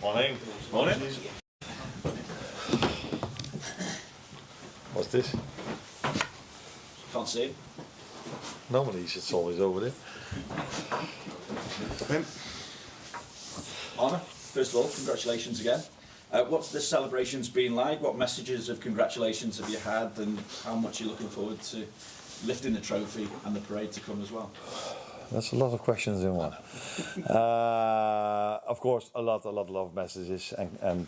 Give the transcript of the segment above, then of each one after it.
Morning. Morning. What's this? Can't see it. Normally it's always over there. Arne, first of all, congratulations again. What's the celebrations been like? What messages of congratulations have you had, and how much are you looking forward to lifting the trophy and the parade to come as well? That's a lot of questions in one. Of course, a lot of messages, and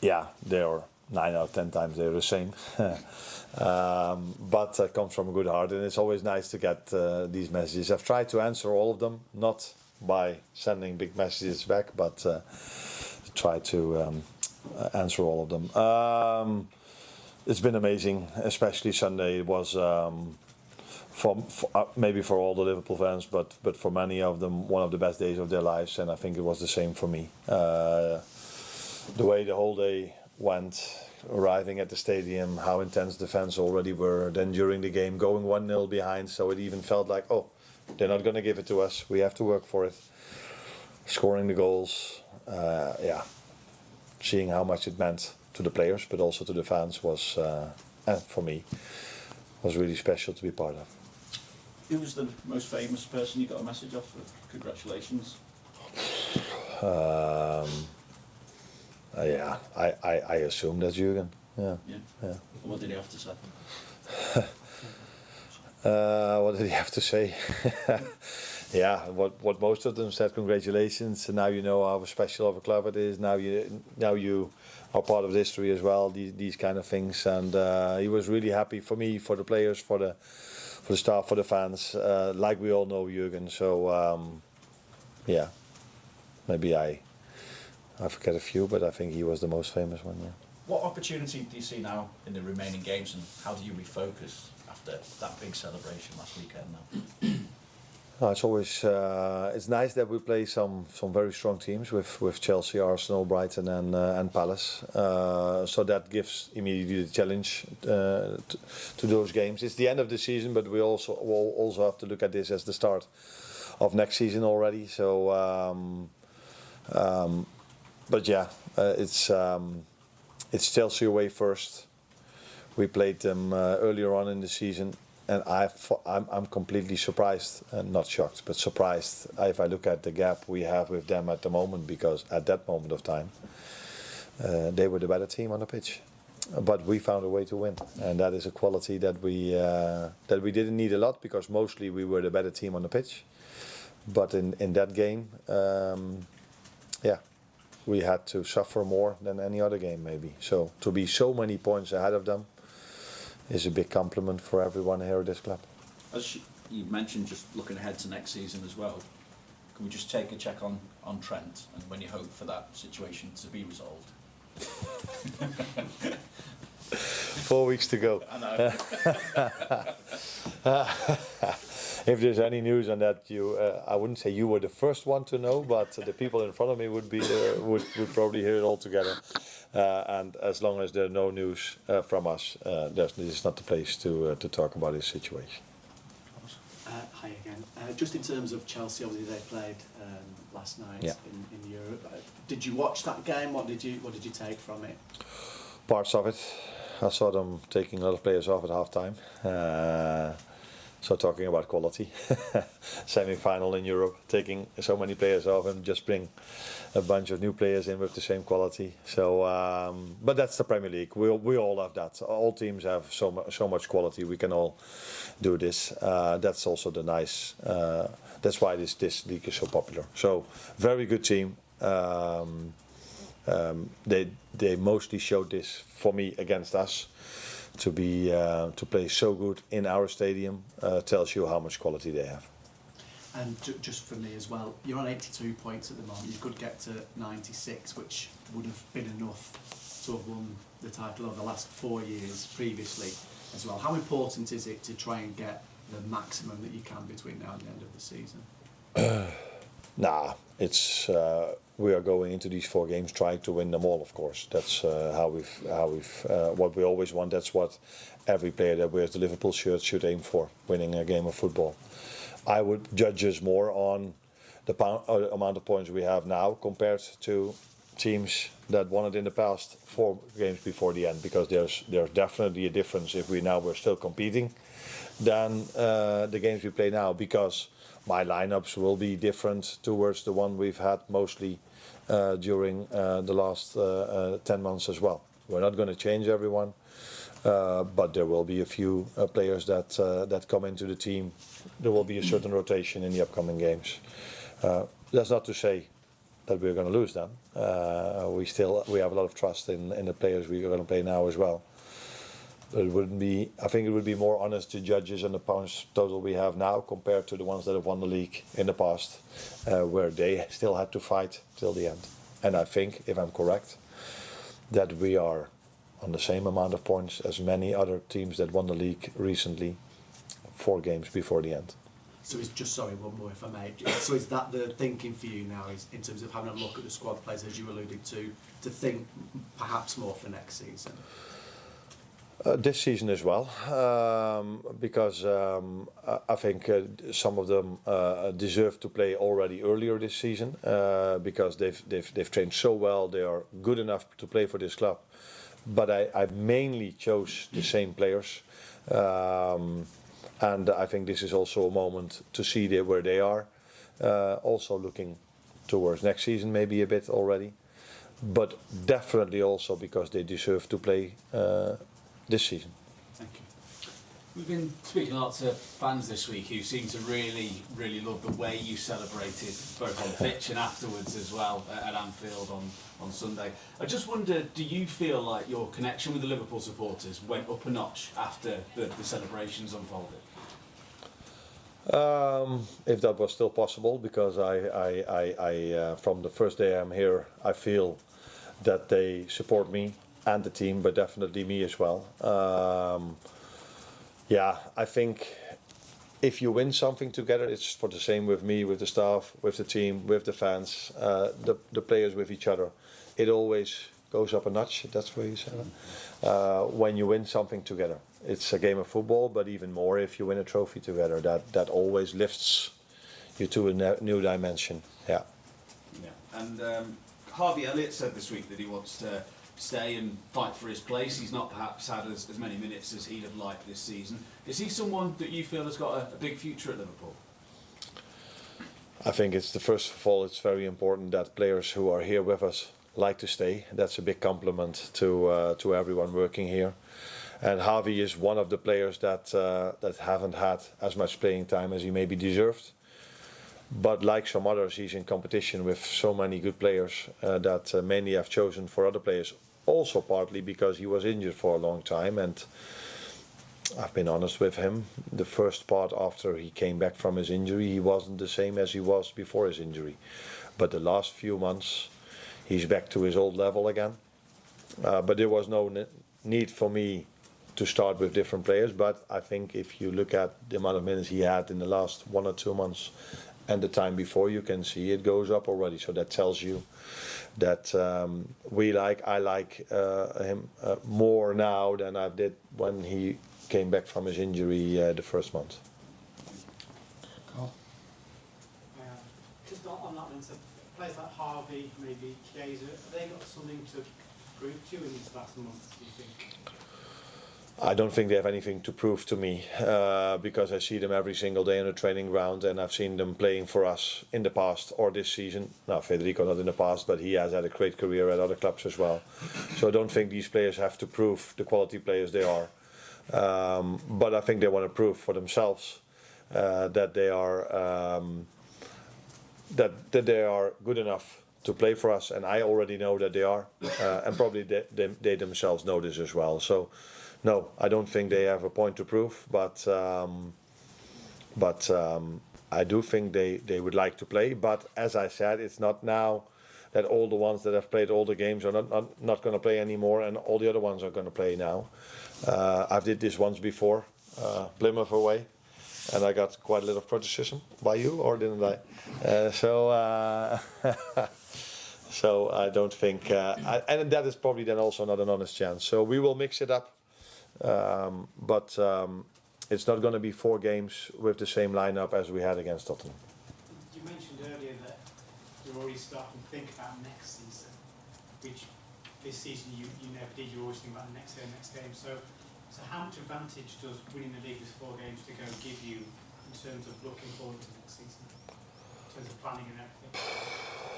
yeah, they are 9 out of 10 times they're the same. But it comes from a good heart, and it's always nice to get these messages. I've tried to answer all of them, not by sending big messages back, but try to answer all of them. It's been amazing, especially Sunday. It was maybe for all the Liverpool fans, but for many of them, one of the best days of their lives, and I think it was the same for me. The way the whole day went, arriving at the stadium, how intense the fans already were, then during the game going 1-0 behind, so it even felt like, oh, they're not going to give it to us, we have to work for it. Scoring the goals, yeah, seeing how much it meant to the players but also to the fans was, and for me, was really special to be part of. Who was the most famous person you got a message off of? Congratulations. Yeah, I assume that's Jurgen. Yeah. What did he have to say? What did he have to say? Yeah, what most of them said, congratulations. Now you know how special of a club it is. Now you are part of the history as well. These kind of things, and he was really happy for me, for the players, for the staff, for the fans. Like we all know Jurgen, so yeah, maybe I forget a few, but I think he was the most famous one. Yeah. What opportunity do you see now in the remaining games, and how do you refocus after that big celebration last weekend now? It's always it's nice that we play some very strong teams with Chelsea, Arsenal, Brighton, and Palace. So that gives immediately the challenge to those games. It's the end of the season, but we'll also have to look at this as the start of next season already. So, but yeah, it's Chelsea away first. We played them earlier on in the season. And I'm completely surprised, not shocked, but surprised if I look at the gap we have with them at the moment, because at that moment of time, they were the better team on the pitch. But we found a way to win, and that is a quality that we didn't need a lot, because mostly we were the better team on the pitch. But in that game, yeah, we had to suffer more than any other game maybe. So to be so many points ahead of them is a big compliment for everyone here at this club. As you mentioned, just looking ahead to next season as well, can we just take a check on Trent and when you hope for that situation to be resolved? 4 weeks to go. I know. If there's any news on that, I wouldn't say you were the first one to know, but the people in front of me would probably hear it all together. And as long as there are no news from us, this is not the place to talk about this situation. Hi again. Just in terms of Chelsea, obviously they played last night in Europe. Did you watch that game? What did you take from it? Parts of it. I saw them taking a lot of players off at half time. So talking about quality, semi-final in Europe, taking so many players off and just bring a bunch of new players in with the same quality. So, but that's the Premier League. We all have that. All teams have so much quality. We can all do this. That's also the nice. That's why this league is so popular. So very good team. They mostly showed this for me against us. To play so good in our stadium tells you how much quality they have. And just for me as well, you're on 82 points at the moment. You could get to 96, which would have been enough to have won the title over the last 4 years previously as well. How important is it to try and get the maximum that you can between now and the end of the season? Nah, it's we are going into these 4 games trying to win them all. Of course, that's how we've what we always want. That's what every player that wears the Liverpool shirt should aim for: winning a game of football. I would judge us more on amount of points we have now compared to teams that won it in the past 4 games before the end, because there's definitely a difference if we're still competing than the games we play now, because my lineups will be different towards the one we've had mostly during the last 10 months as well. We're not going to change everyone, but there will be a few players that come into the team. There will be a certain rotation in the upcoming games. That's not to say that we're going to lose them. We have a lot of trust in the players we're going to play now as well. But I think it would be more honest to judges on the points total we have now compared to the ones that have won the league in the past, where they still had to fight till the end. And I think, if I'm correct, that we are on the same amount of points as many other teams that won the league recently, 4 games before the end. So it's just, sorry, one more if I may. So is that the thinking for you now, is in terms of having a look at the squad players, as you alluded to think perhaps more for next season? This season as well, because I think some of them deserve to play already earlier this season, because they've trained so well. They are good enough to play for this club. But I mainly chose the same players, and I think this is also a moment to see where they are. Also looking towards next season maybe a bit already, but definitely also because they deserve to play this season. Thank you. We've been speaking a lot to fans this week who seem to really love the way you celebrated, both on the pitch and afterwards as well at Anfield on Sunday. I just wonder, do you feel like your connection with the Liverpool supporters went up a notch after the celebrations unfolded? If that was still possible, because I from the first day I'm here, I feel that they support me and the team, but definitely me as well. Yeah, I think if you win something together, it's for the same with me, with the staff, with the team, with the fans, the players, with each other. It always goes up a notch. That's what you said. When you win something together, it's a game of football, but even more if you win a trophy together. That always lifts you to a new dimension. Yeah. Yeah. And Harvey Elliott said this week that he wants to stay and fight for his place. He's not perhaps had as many minutes as he'd have liked this season. Is he someone that you feel has got a big future at Liverpool? I think first of all, it's very important that players who are here with us like to stay. That's a big compliment to everyone working here. And Harvey is one of the players that haven't had as much playing time as he maybe deserved. But like some others, he's in competition with so many good players that many have chosen for other players. Also partly because he was injured for a long time, and I've been honest with him. The first part after he came back from his injury, he wasn't the same as he was before his injury. But the last few months, he's back to his old level again. But there was no need for me to start with different players. But I think if you look at the amount of minutes he had in the last 1 or 2 months and the time before, you can see it goes up already. So that tells you that I like him more now than I did when he came back from his injury the first month. Cool. Just on that one, so players like Harvey, maybe Chiesa, have they got something to prove to you in these last months, do you think? I don't think they have anything to prove to me, because I see them every single day on the training ground, and I've seen them playing for us in the past or this season. Now, Federico not in the past, but he has had a great career at other clubs as well. So I don't think these players have to prove the quality players they are. But I think they want to prove for themselves that they are that they are good enough to play for us, and I already know that they are, and probably they themselves know this as well. So. No, I don't think they have a point to prove, but I do think they would like to play. But as I said, it's not now that all the ones that have played all the games are not going to play anymore, and all the other ones are going to play now. I've did this once before, Plymouth away, and I got quite a little criticism by you, or didn't I? So I don't think, and that is probably then also not an honest chance. So we will mix it up. But it's not going to be 4 games with the same lineup as we had against Tottenham. You mentioned mentioned earlier that you're already starting to think about next season, which this season you never did. You always think about the next game. So how much advantage does winning the league with 4 games to go give you in terms of looking forward to next season, in terms of planning and everything?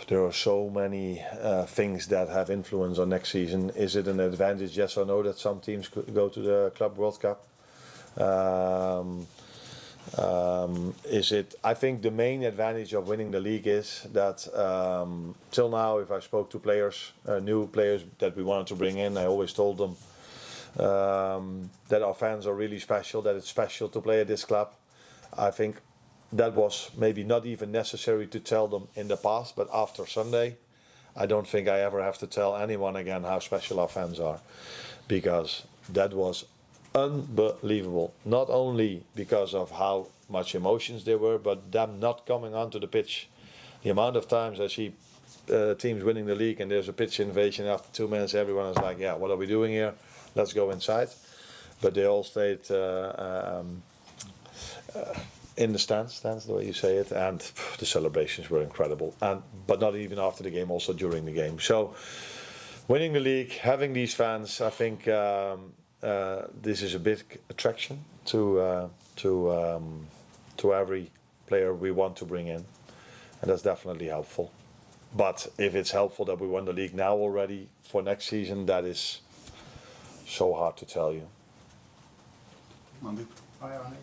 There are so many things that have influence on next season. Is it an advantage, yes or no, that some teams could go to the Club World Cup? Is it? I think the main advantage of winning the league is that till now, if I spoke to players, new players that we wanted to bring in, I always told them that our fans are really special, that it's special to play at this club. I think that was maybe not even necessary to tell them in the past, but after Sunday, I don't think I ever have to tell anyone again how special our fans are, because that was unbelievable. Not only because of how much emotions there were, but them not coming onto the pitch. The amount of times I see teams winning the league and there's a pitch invasion after 2 minutes, everyone is like, yeah, what are we doing here? Let's go inside. But they all stayed in the stands, the way you say it, and the celebrations were incredible. But not even after the game, also during the game. So winning the league, having these fans, I think this is a big attraction to every player we want to bring in, and that's definitely helpful. But if it's helpful that we won the league now already for next season, that is so hard to tell you. Mandy. Hi, Arne.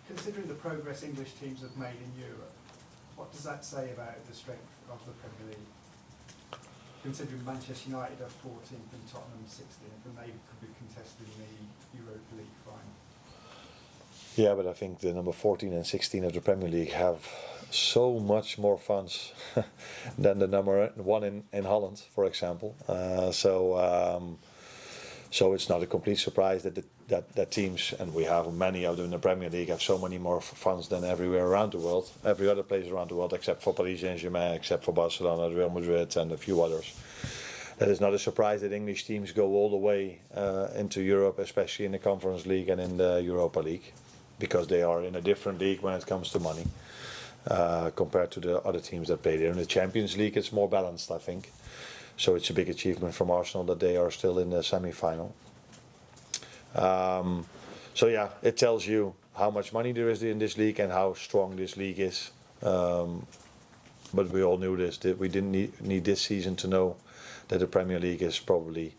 Considering the progress English teams have made in Europe, what does that say about the strength of the Premier League? Considering Manchester United are 14th and Tottenham 16th, and they could be contesting the Europa League final. Yeah, but I think the number 14 and 16 of the Premier League have so much more funds than the number 1 in Holland, for example. So it's not a complete surprise that teams, and we have many of them in the Premier League, have so many more funds than everywhere around the world, every other place around the world, except for Paris Saint-Germain, except for Barcelona, Real Madrid, and a few others. That is not a surprise that English teams go all the way into Europe, especially in the Conference League and in the Europa League, because they are in a different league when it comes to money compared to the other teams that play there. In the Champions League, it's more balanced, I think. So it's a big achievement from Arsenal that they are still in the semi-final. So yeah, it tells you how much money there is in this league and how strong this league is. But we all knew this, that we didn't need this season to know that the Premier League is probably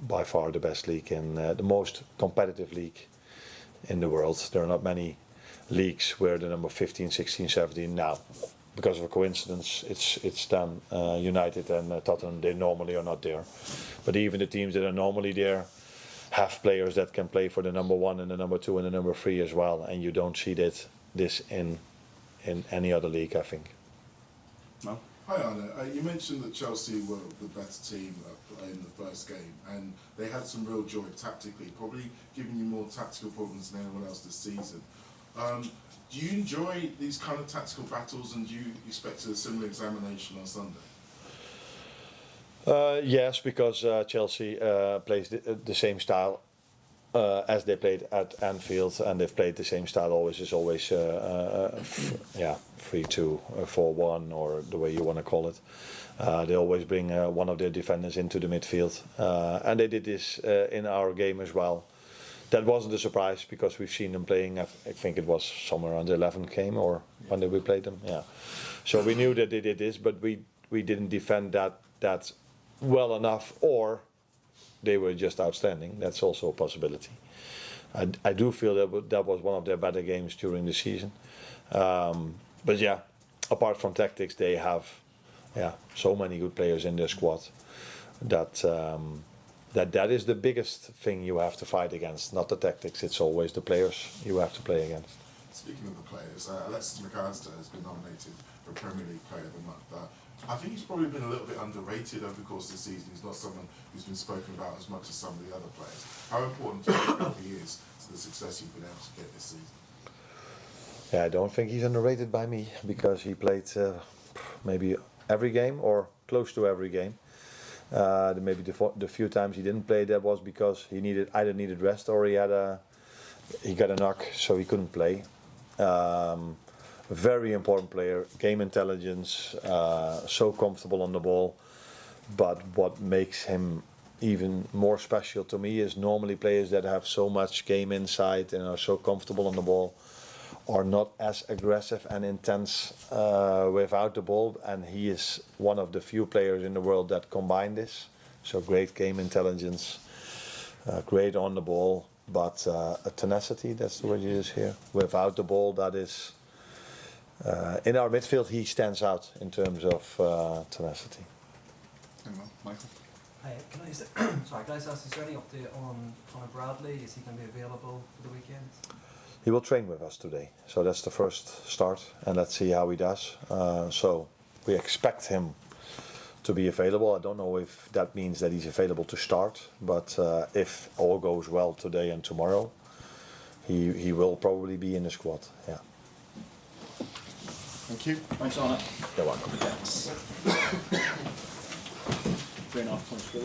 by far the best league and the most competitive league in the world. There are not many leagues where the number 15, 16, 17 now, because of a coincidence, it's done. United and Tottenham, they normally are not there. But even the teams that are normally there have players that can play for the number 1 and the number 2 and the number 3 as well. And you don't see this in any other league, I think. No. Hi Arne, you mentioned that Chelsea were the better team in the first game, and they had some real joy tactically, probably giving you more tactical problems than anyone else this season. Do you enjoy these kind of tactical battles, and do you expect a similar examination on Sunday? Yes, because Chelsea plays the same style as they played at Anfield, and they've played the same style always. It's always 3-2, 4-1, or the way you want to call it. They always bring one of their defenders into the midfield, and they did this in our game as well. That wasn't a surprise because we've seen them playing. I think it was somewhere on the 11th game, or when did we play them? Yeah. So we knew that they did this, but we didn't defend that well enough, or they were just outstanding. That's also a possibility. I do feel that was one of their better games during the season. But yeah, apart from tactics, they have so many good players in their squad that is the biggest thing you have to fight against, not the tactics. It's always the players you have to play against. Speaking of the players, Alexis Sanchez has been nominated for Premier League Player of the Month. I think he's probably been a little bit underrated over the course of the season. He's not someone who's been spoken about as much as some of the other players. How important do you think he is to the success you've been able to get this season? Yeah, I don't think he's underrated by me, because he played maybe every game or close to every game. Maybe the few times he didn't play, that was because he either needed rest or he got a knock, so he couldn't play. Very important player, game intelligence, so comfortable on the ball. But what makes him even more special to me is normally players that have so much game insight and are so comfortable on the ball are not as aggressive and intense without the ball, and he is one of the few players in the world that combine this. So great game intelligence, great on the ball, but a tenacity, that's the word you use here. Without the ball, that is, in our midfield he stands out in terms of tenacity. Hang on, Michael. Hi, can I just, sorry, can I just ask, is there any update on Conor Bradley? Is he going to be available for the weekend? He will train with us today, so that's the first start, and let's see how he does. So we expect him to be available. I don't know if that means that he's available to start, but if all goes well today and tomorrow, he will probably be in the squad. Yeah. Thank you. Thanks, Arne. You're welcome. 3.5 points for